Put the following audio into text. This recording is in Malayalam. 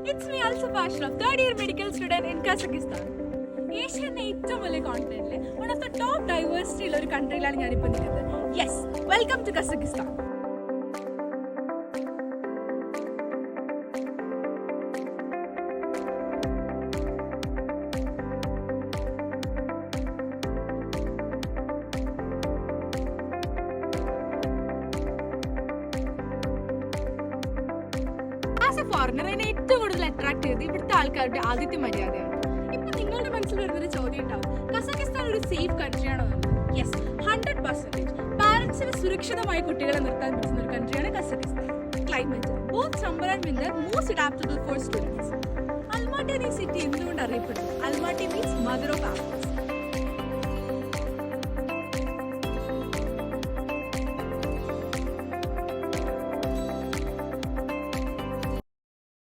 It's me, Al-Safa Ashraf, third year medical student in Kazakhstan. ഏഷ്യയിലെ ഏറ്റവും വലിയ കോണ്ടിനെന്റിലെ one of the top diversity ഉള്ള ഒരു കൺട്രിയിലാണ് ഞാനിപ്പോൾ നിൽക്കുന്നത്. Yes, welcome to Kazakhstan. As a foreigner എന്നെ ഏറ്റവും കൂടുതൽ അട്രാക്ട് ചെയ്ത് ഇവിടുത്തെ ആൾക്കാരുടെ ആതിഥ്യ മര്യാദയാണ്. ഇപ്പൊ നിങ്ങളുടെ മനസ്സിൽ വരുന്നൊരു ചോദ്യം ഉണ്ടാവും, കസാഖിസ്ഥാൻ ഒരു സേഫ് കൺട്രിയാണോ? യെസ്, 100%. പാരന്റ്സിന് സുരക്ഷിതമായി കുട്ടികളെ നിർത്താൻ പറ്റുന്ന ഒരു കൺട്രിയാണ് Kazakhstan. Climate both summer and winter most adaptable for students. Almaty എന്ന സിറ്റി എന്തുകൊണ്ട് അറിയപ്പെടുന്നു? Almaty means mother of apples.